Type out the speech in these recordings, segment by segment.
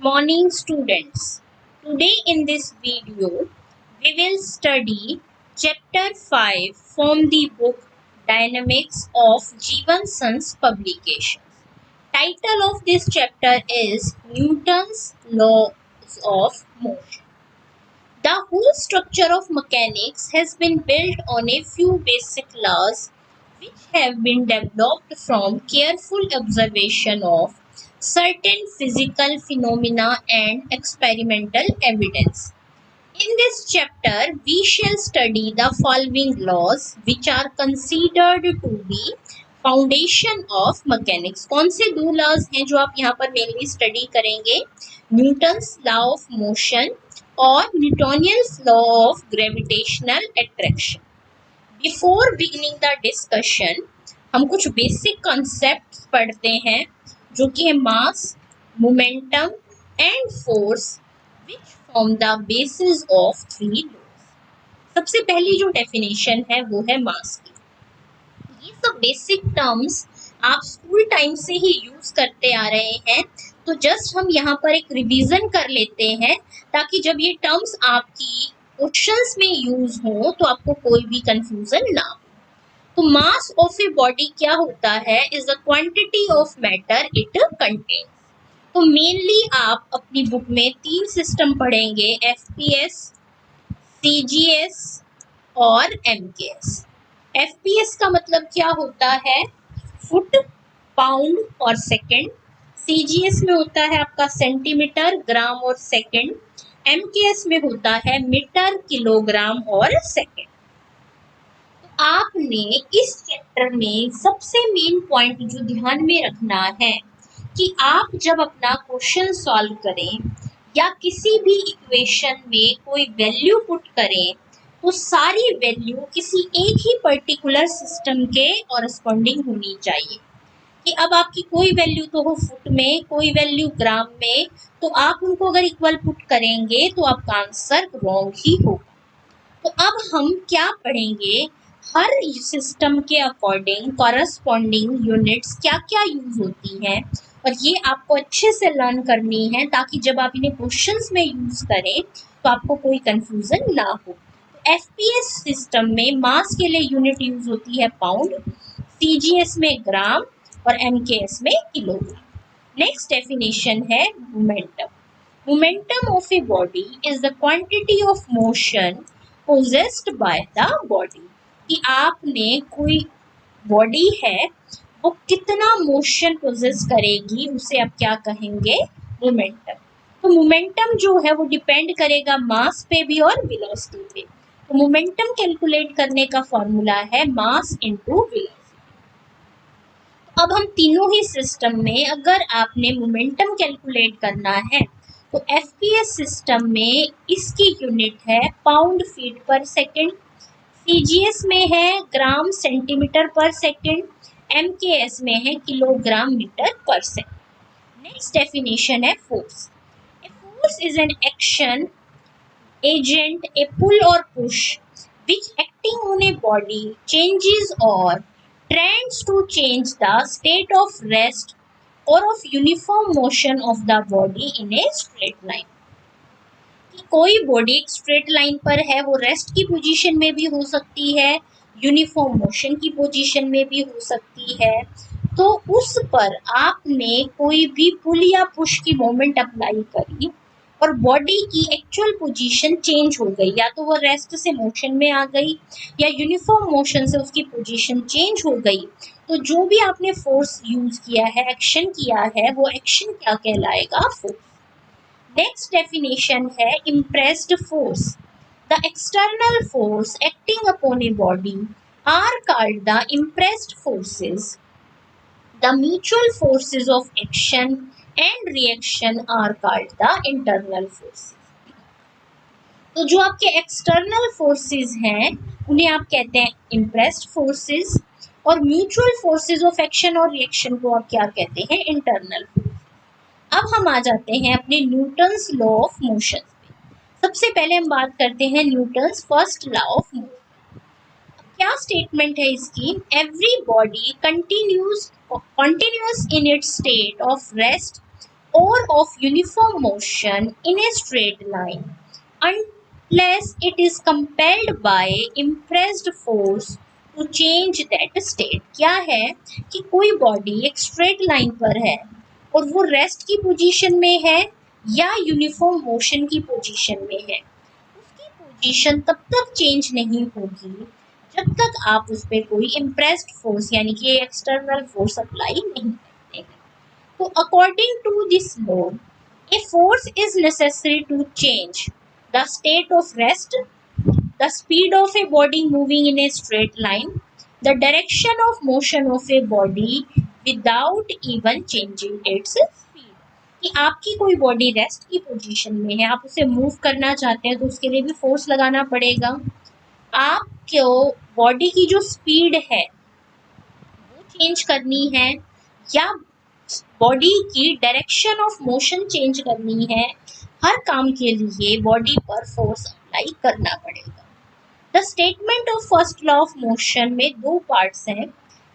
Morning students. Today in this video we will study chapter 5 from the book Dynamics of Jeevan Sons Publications. Title of this chapter is Newton's Laws of Motion. The whole structure of mechanics has been built on a few basic laws which have been developed from careful observation of certain physical phenomena and experimental evidence. In this chapter, we shall study the following laws which are considered to be foundation of mechanics. कौन से दो laws हैं जो आप यहाँ पर mainly study करेंगे? Newton's law of motion और Newtonian's law of gravitational attraction. Before beginning the discussion हम कुछ बेसिक कॉन्सेप्ट्स पढ़ते हैं जो कि है mass, momentum and force which form the basis of three laws. सबसे पहली जो डेफिनेशन है वो है मास की. ये सब बेसिक टर्म्स आप स्कूल टाइम से ही यूज करते आ रहे हैं, तो जस्ट हम यहाँ पर एक रिवीजन कर लेते हैं ताकि जब ये टर्म्स आपकी क्वेश्चंस में यूज हो तो आपको कोई भी कंफ्यूजन ना हो. तो मास ऑफ ए बॉडी क्या होता है? Is the quantity of matter it contains. तो मेनली आप अपनी बुक में तीन सिस्टम पढ़ेंगे, एफपीएस, सीजीएस और एमकेएस. एफपीएस का मतलब क्या होता है? फुट, पाउंड और सेकंड. सीजीएस में होता है आपका सेंटीमीटर, ग्राम और सेकंड. एमकेएस में होता है मीटर, किलोग्राम और सेकंड. तो आपने इस चैप्टर में सबसे मेन पॉइंट जो ध्यान में रखना है कि आप जब अपना क्वेश्चन सॉल्व करें या किसी भी इक्वेशन में कोई वैल्यू पुट करें तो सारी वैल्यू किसी एक ही पर्टिकुलर सिस्टम के कॉरस्पॉन्डिंग होनी चाहिए. कि अब आपकी कोई वैल्यू तो हो फुट में, कोई वैल्यू ग्राम में, तो आप उनको अगर इक्वल पुट करेंगे तो आपका आंसर रॉन्ग ही होगा. तो अब हम क्या पढ़ेंगे? हर सिस्टम के अकॉर्डिंग कॉरस्पॉन्डिंग यूनिट्स क्या क्या यूज होती हैं और ये आपको अच्छे से लर्न करनी है ताकि जब आप इन्हें क्वेश्चंस में यूज करें तो आपको कोई कंफ्यूजन ना हो. तो एफपीएस सिस्टम में मास के लिए यूनिट यूज होती है पाउंड, सीजीएस में ग्राम और एमकेएस में किलोग्राम. नेक्स्ट डेफिनेशन है momentum. Momentum of a body is the quantity of motion possessed by the body. कि आपने कोई बॉडी है वो कितना मोशन पोजेस करेगी उसे आप क्या कहेंगे? मोमेंटम. तो मोमेंटम जो है वो डिपेंड करेगा मास पे भी और वेलोसिटी पे. तो मोमेंटम कैलकुलेट करने का फॉर्मूला है मास इनटू वेलोसिटी. अब हम तीनों ही सिस्टम में अगर आपने मोमेंटम कैलकुलेट करना है तो एफपीएस सिस्टम में इसकी यूनिट है पाउंड फीट पर सेकेंड, सीजीएस में है ग्राम सेंटीमीटर पर सेकेंड, एमकेएस में है किलोग्राम मीटर पर सेकेंड. नेक्स्ट डेफिनेशन है force. A force is an action agent, a pull और push which acting on a body changes or trends to change the state of rest or of uniform motion of the body in a straight line. कोई body एक straight line पर है वो rest की position में भी हो सकती है, यूनिफॉर्म मोशन की पोजीशन में भी हो सकती है. तो उस पर आपने कोई भी पुल या पुश की मोमेंट अप्लाई करी और बॉडी की एक्चुअल पोजीशन चेंज हो गई, या तो वो रेस्ट से मोशन में आ गई या यूनिफॉर्म मोशन से उसकी पोजीशन चेंज हो गई, तो जो भी आपने फोर्स यूज किया है, एक्शन किया है, वो एक्शन क्या कहलाएगा? फोर्स. नेक्स्ट डेफिनेशन है impressed force. The external force acting upon a body are called the impressed forces. The mutual forces of action and reaction are called the internal forces. तो जो आपके external forces हैं उन्हें आप कहते हैं impressed forces और म्यूचुअल फोर्सेस ऑफ एक्शन और रिएक्शन को आप क्या कहते हैं? Internal force. अब हम आ जाते हैं अपने न्यूटन्स लॉ ऑफ मोशन पे. सबसे पहले हम बात करते हैं Newton's first law of motion. क्या स्टेटमेंट है इसकी? Every body continuous in its state of rest or of uniform motion in a straight line unless it is compelled by impressed force to change that state। क्या है कि कोई body एक straight line पर है और वो रेस्ट की पोजीशन में है या यूनिफॉर्म मोशन की पोजीशन में है, उसकी पोजीशन तब तक चेंज नहीं होगी जब तक आप उस पर कोई इम्प्रेस्ड फोर्स यानी कि एक्सटर्नल फोर्स अप्लाई नहीं करते हैं। तो according to this law, a force is necessary to change the state of rest, the speed of a body moving in a straight line, the direction of motion of a body without even changing its speed। कि आपकी कोई body rest की position में है, आप उसे move करना चाहते हैं तो उसके लिए भी फोर्स लगाना पड़ेगा। आपको बॉडी की जो स्पीड है वो चेंज करनी है या बॉडी की डायरेक्शन ऑफ मोशन चेंज करनी है, हर काम के लिए बॉडी पर फोर्स अप्लाई करना पड़ेगा। The statement of first law of motion में दो पार्ट्स हैं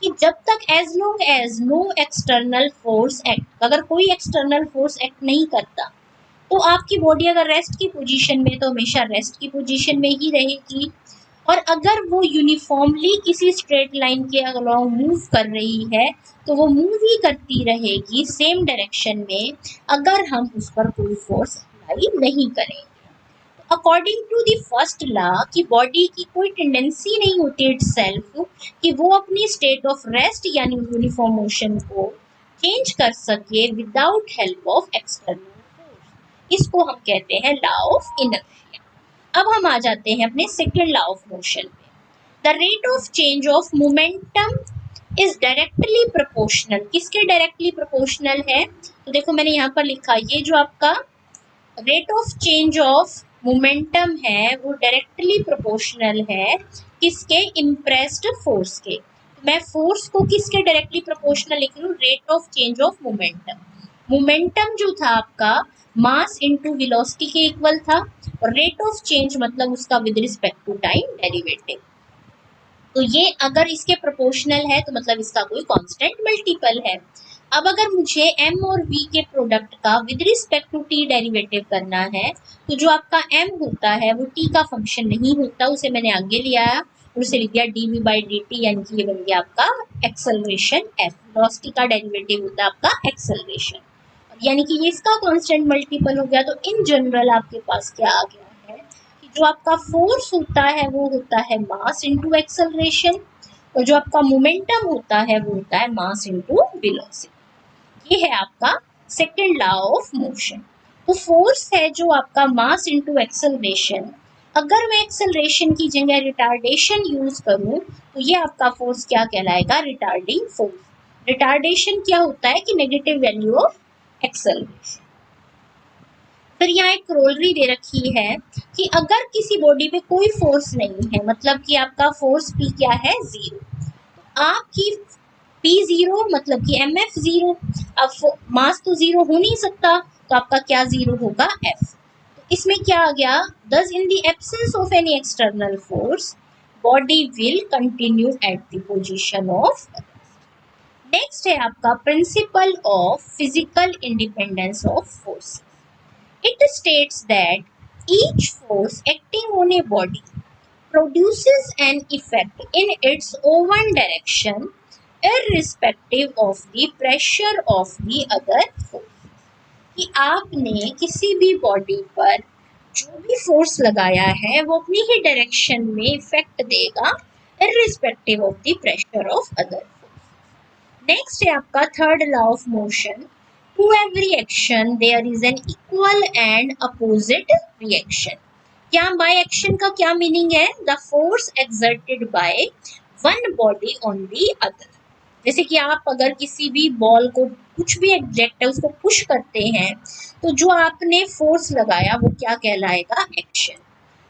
कि जब तक as long as no external force act, अगर कोई एक्सटर्नल फोर्स एक्ट नहीं करता तो आपकी बॉडी अगर रेस्ट की पोजीशन में तो हमेशा रेस्ट की पोजीशन में ही रहेगी, और अगर वो यूनिफॉर्मली किसी स्ट्रेट लाइन के अलोंग मूव कर रही है तो वो मूव ही करती रहेगी सेम डायरेक्शन में अगर हम उस पर कोई फोर्स अप्लाई नहीं करेंगे। According to the first law कि बॉडी की कोई टेंडेंसी नहीं होती इटसेल्फ कि वो अपनी स्टेट ऑफ रेस्ट यानी यूनिफॉर्म मोशन को चेंज कर सके without help of external force, इसको हम कहते हैं लॉ ऑफ इनर्शिया। अब हम आ जाते हैं अपने सेकेंड लॉ ऑफ मोशन पे। The rate of change of momentum is directly proportional. किसके डायरेक्टली प्रोपोर्शनल है? तो देखो मैंने यहाँ पर लिखा, ये जो आपका rate of change of momentum है वो डायरेक्टली प्रोपोर्शनल है किसके? इम्प्रेस्ड फोर्स के। मैं फोर्स को किसके डायरेक्टली प्रोपोर्शनल लिख रही हूँ? Rate of change of momentum. Momentum जो था आपका मास इनटू वेलोसिटी के इक्वल था और रेट ऑफ चेंज मतलब उसका with respect to time derivative. तो ये अगर इसके प्रोपोर्शनल है तो मतलब इसका कोई कांस्टेंट मल्टीपल है। अब अगर मुझे m और v के प्रोडक्ट का with respect to t derivative करना है तो जो आपका m होता है वो t का फंक्शन नहीं होता, उसे मैंने आगे लिया और उसे लिख दिया dv/dt, यानी कि ये बन गया आपका एक्सेलरेशन f। वेलोसिटी का डेरिवेटिव होता है आपका एक्सेलरेशन, यानी कि ये इसका कांस्टेंट मल्टीपल हो गया। तो इन जनरल आपके पास क्या आ गया है कि जो आपका फोर्स होता है वो होता है मास इनटू एक्सेलरेशन और जो आपका मोमेंटम होता है वो होता है मास इनटू वेलोसिटी। ये है आपका सेकेंड लॉ ऑफ मोशन। तो फोर्स है जो आपका मास इनटू एक्सेलरेशन, अगर मैं एक्सेलरेशन की जगह रिटार्डेशन यूज करूं तो ये आपका फोर्स क्या कहलाएगा? Retarding force. रिटार्डेशन क्या होता है कि नेगेटिव वैल्यू ऑफ एक्सेलरेशन। फिर यहाँ एक क्रोलरी दे रखी है कि अगर किसी बॉडी पे कोई फोर्स नहीं है, मतलब कि आपका फोर्स P क्या है? जीरो, तो आपकी P जीरो मतलब कि MF जीरो। अब मास तो जीरो हो नहीं सकता तो आपका क्या जीरो होगा? F। तो इसमें क्या आ गया? दस in the absence of any external force body will continue at the position of. Next है आपका principle of physical independence of force. It states that each force acting on a body produces an effect in its own direction irrespective of the pressure of the other force। कि आपने किसी भी body पर जो भी force लगाया है वो अपनी ही डायरेक्शन में इफेक्ट देगा irrespective of the pressure of other force। Next है आपका third law of motion. To every action there is an equal and opposite reaction। क्या by action का क्या मीनिंग है? The force exerted by one body on the other। जैसे कि आप अगर किसी भी बॉल को, कुछ भी एग्जैक्ट है उसको पुश करते हैं तो जो आपने फोर्स लगाया वो क्या कहलाएगा? एक्शन।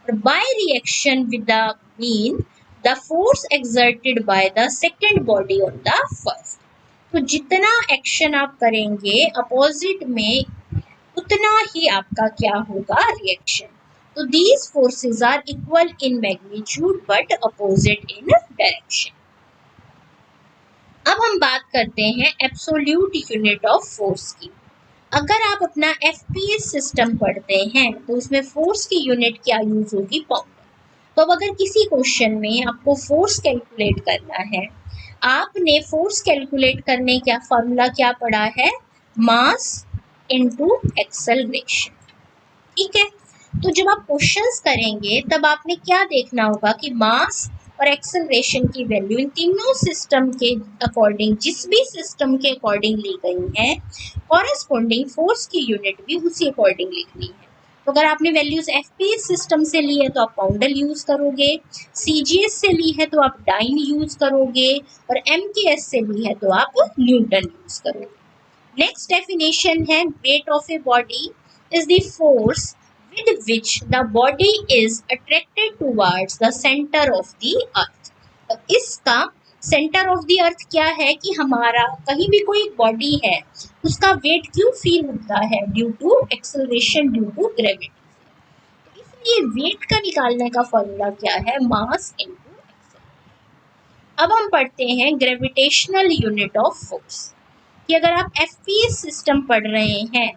और by reaction with the mean the force exerted by the second body on the first. तो जितना एक्शन आप करेंगे अपोजिट में उतना ही आपका क्या होगा? रिएक्शन। तो these forces are equal in magnitude but opposite in direction. अब हम बात करते हैं एब्सोल्यूट यूनिट ऑफ फोर्स की। अगर आप अपना एफपीएस सिस्टम पढ़ते हैं तो उसमें फोर्स की यूनिट क्या यूज होगी? पाउंड। तो अब अगर किसी क्वेश्चन में आपको फोर्स कैलकुलेट करना है, आपने फोर्स कैलकुलेट करने का फॉर्मूला क्या पढ़ा है? Mass into acceleration. ठीक है, तो जब आप क्वेश्चंस करेंगे तब आपने क्या देखना होगा कि मास और एक्सेलरेशन की वैल्यू इन तीनों सिस्टम के अकॉर्डिंग, जिस भी सिस्टम के अकॉर्डिंग ली गई है, कॉरेस्पॉन्डिंग फोर्स की यूनिट भी उसी अकॉर्डिंग लिखनी है। तो अगर आपने वैल्यूज एफपीएस सिस्टम से ली है तो आप पाउंडल यूज करोगे, सीजीएस से ली है तो आप डाइन यूज करोगे, और एमकेएस से ली है तो आप न्यूटन यूज करोगे। नेक्स्ट डेफिनेशन है weight of a body is the force with which the body is attracted towards the center of the earth। तो इसका सेंटर ऑफ द अर्थ क्या है कि हमारा कहीं भी कोई बॉडी है उसका वेट क्यों फील होता है? Due to acceleration, due to gravity. तो इसलिए वेट का निकालने का फॉर्मूला क्या है? Mass into acceleration. अब हम पढ़ते हैं ग्रेविटेशनल यूनिट ऑफ फोर्स कि अगर आप एफपीएस सिस्टम पढ़ रहे हैं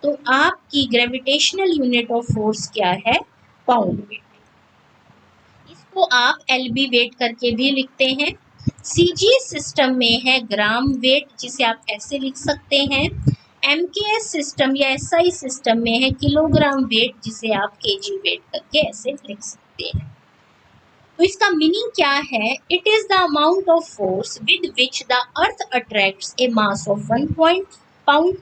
तो आपकी ग्रेविटेशनल यूनिट ऑफ फोर्स क्या है? Pound weight. इसको आप एलबी वेट करके भी लिखते हैं। सीजीएस सिस्टम में है ग्राम वेट, जिसे आप ऐसे लिख सकते हैं। एमकेएस सिस्टम या एसआई सिस्टम में है किलोग्राम वेट, जिसे आप केजी वेट करके ऐसे लिख सकते हैं। तो इसका मीनिंग क्या है? It is the amount of force with which the earth attracts A mass of 1 pound.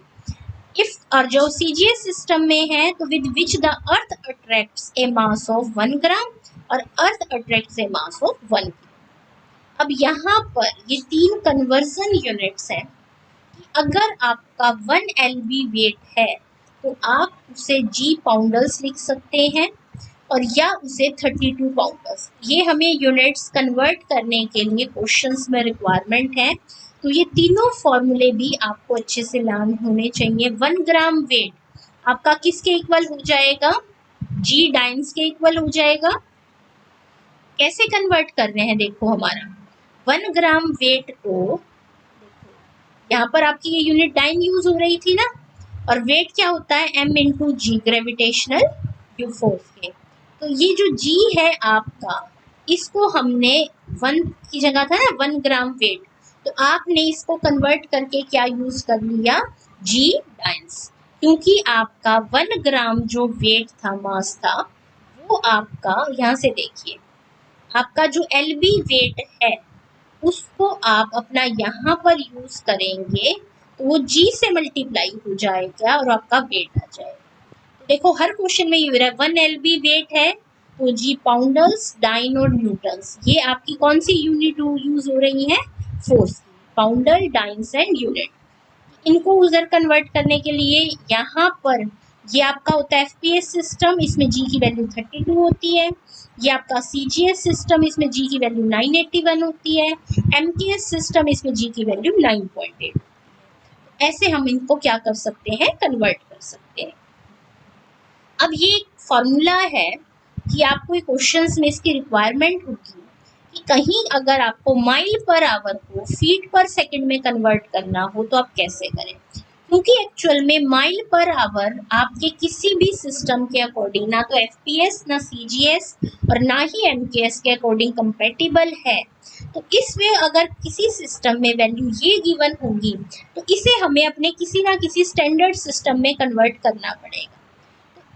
If और जो सीजीएस सिस्टम में है तो with which the earth attracts A mass of 1 ग्राम और अर्थ attracts A mass of 1 kilo. अब यहाँ पर ये तीन कन्वर्जन यूनिट्स हैं कि अगर आपका 1 एलबी वेट है तो आप उसे जी पाउंडल्स लिख सकते हैं और या उसे 32 पाउंडल्स। ये हमें यूनिट्स कन्वर्ट करने के लिए क्वेश्चंस में रिक्वायरमेंट है, तो ये तीनों फॉर्मूले भी आपको अच्छे से लर्न होने चाहिए। 1 ग्राम वेट आपका किसके इक्वल हो जाएगा? जी डाइन्स के इक्वल हो जाएगा। कैसे कन्वर्ट कर रहे हैं? देखो हमारा 1 ग्राम वेट को, यहाँ पर आपकी ये यूनिट डाइन यूज हो रही थी ना, और वेट क्या होता है? एम इंटू जी, ग्रेविटेशनल फोर्स के। तो ये जो जी है आपका, इसको हमने 1 की जगह था ना 1 ग्राम वेट, तो आपने इसको कन्वर्ट करके क्या यूज कर लिया? जी डाइन्स। क्योंकि आपका 1 ग्राम जो वेट था, मास था, वो आपका यहाँ से देखिए, आपका जो एलबी वेट है उसको आप अपना यहाँ पर यूज करेंगे तो वो जी से मल्टीप्लाई हो जाएगा और आपका वेट आ जाएगा। तो देखो हर क्वेश्चन में ये हो रहा है 1 एलबी वेट है तो जी पाउंडल्स, डाइन और न्यूटन्स, ये आपकी कौन सी यूनिट यूज हो रही है? फोर्स की। पाउंडल, डाइन्स एंड यूनिट। इनको उधर कन्वर्ट करने के लिए यहाँ पर ये आपका होता है एफपीएस सिस्टम, इसमें जी की वैल्यू 32 होती है। ये आपका सीजीएस सिस्टम, इसमें जी की वैल्यू 981 होती है। एमकेएस सिस्टम, इसमें जी की वैल्यू 9.8। ऐसे हम इनको क्या कर सकते हैं? कन्वर्ट कर सकते हैं। अब ये एक फॉर्मूला है कि आपको क्वेश्चंस में इसकी रिक्वायरमेंट होगी कि कहीं अगर आपको माइल पर आवर को फीट पर सेकंड में कन्वर्ट करना हो तो आप कैसे करें? क्योंकि एक्चुअल में माइल पर आवर आपके किसी भी सिस्टम के अकॉर्डिंग ना तो एफपीएस, ना सीजीएस और ना ही एमकेएस के अकॉर्डिंग कंपैटिबल है। तो इसमें अगर किसी सिस्टम में वैल्यू ये गिवन होगी तो इसे हमें अपने किसी ना किसी स्टैंडर्ड सिस्टम में कन्वर्ट करना पड़ेगा।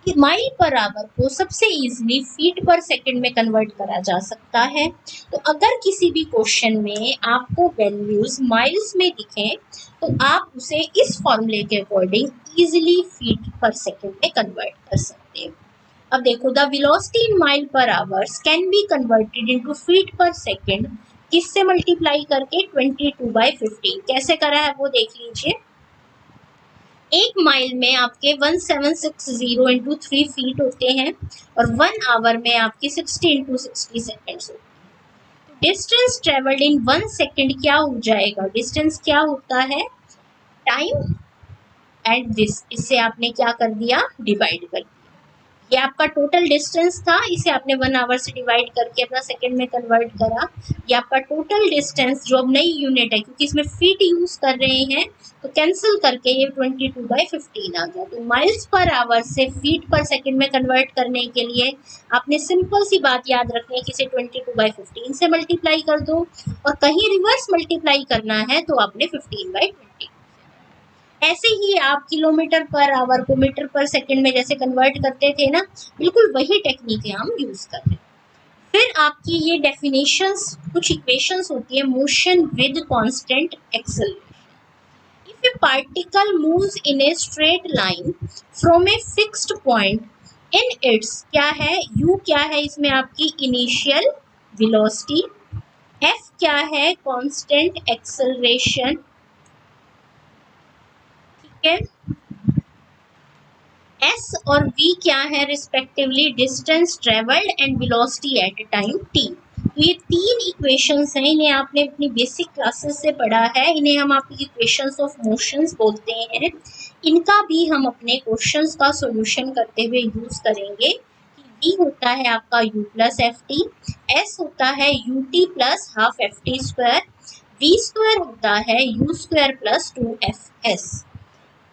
माइल पर आवर को सबसे इजीली फीट पर सेकंड में कन्वर्ट करा जा सकता है। तो अगर किसी भी क्वेश्चन में आपको वैल्यूज माइल्स में दिखें तो आप उसे इस फॉर्मूले के अकॉर्डिंग इजीली फीट पर सेकंड में कन्वर्ट कर सकते हैं। अब देखो द वेलोसिटी इन माइल पर hours can be converted into feet पर सेकंड, किससे मल्टीप्लाई करके? 22/15। कैसे करा है वो देख लीजिए। 1 माइल में आपके 1760 इंटू 3 फीट होते हैं और 1 आवर में आपकी 60 इंटू 60 सेकेंड्स होती है। डिस्टेंस ट्रेवल्ड इन 1 सेकेंड क्या हो जाएगा? डिस्टेंस क्या होता है? टाइम एंड दिस, इससे आपने क्या कर दिया? डिवाइड कर दिया। ये आपका टोटल डिस्टेंस था, इसे आपने 1 आवर से डिवाइड करके अपना सेकंड में कन्वर्ट करा। ये आपका टोटल डिस्टेंस जो अब नई यूनिट है, क्योंकि इसमें फीट यूज कर रहे हैं तो कैंसिल करके ये 22/15 आ गया। तो माइल्स पर आवर से फीट पर सेकंड में कन्वर्ट करने के लिए आपने सिंपल सी बात याद रखनी है कि इसे 22/15 से मल्टीप्लाई कर दो, और कहीं रिवर्स मल्टीप्लाई करना है तो आपने 15/20। ऐसे ही आप किलोमीटर पर आवर को मीटर पर सेकंड में जैसे कन्वर्ट करते थे ना, बिल्कुल वही टेक्निक हम यूज कर रहे हैं। फिर आपकी ये डेफिनेशंस, कुछ इक्वेशंस होती है motion with constant acceleration. If A particle moves in a straight line from a fixed point in its, क्या है u, क्या है इसमें आपकी इनिशियल वेलोसिटी, f क्या है कांस्टेंट एक्सेलरेशन, ठीक है, s और v क्या है respectively distance travelled and velocity at time t। तो ये तीन इक्वेशंस हैं, इन्हें आपने अपनी बेसिक क्लासेस से पढ़ा है, इन्हें हम आपकी इक्वेशंस ऑफ मोशंस बोलते हैं। इनका भी हम अपने क्वेश्चंस का सॉल्यूशन करते हुए यूज करेंगे कि v होता है आपका u plus F T, s होता है u t plus half F T square, v square होता है u square plus 2f s।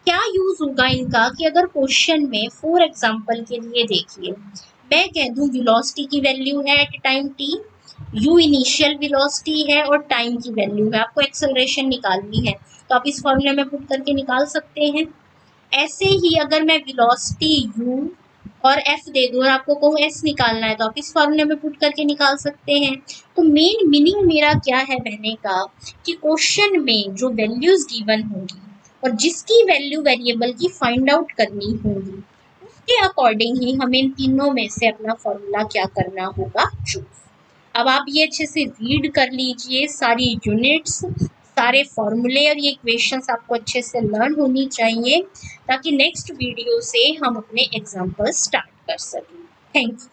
क्या यूज होगा इनका कि अगर क्वेश्चन में फॉर एग्जांपल के लिए देखिए, मैं कह दूं वेलोसिटी की वैल्यू है at time t, u initial velocity है और टाइम की वैल्यू है, आपको एक्सेलरेशन निकालनी है तो आप इस फॉर्मूले में पुट करके निकाल सकते हैं। ऐसे ही अगर मैं वेलोसिटी u और f दे दूं और आपको कहूँ s निकालना है तो आप इस फॉर्मूले में पुट करके निकाल सकते हैं। तो मेन मीनिंग मेरा क्या है कहने का कि क्वेश्चन में जो वैल्यूज गिवन होंगी और जिसकी वैल्यू वेरिएबल की फाइंड आउट करनी होगी, उसके अकॉर्डिंग ही हमें इन तीनों में से अपना फॉर्मूला क्या करना होगा, चूज। अब आप ये अच्छे से रीड कर लीजिए, सारी यूनिट्स, सारे फॉर्मूले और ये इक्वेशंस आपको अच्छे से लर्न होनी चाहिए, ताकि नेक्स्ट वीडियो से हम अपने एग्जाम्पल स्टार्ट कर सकें। Thank you.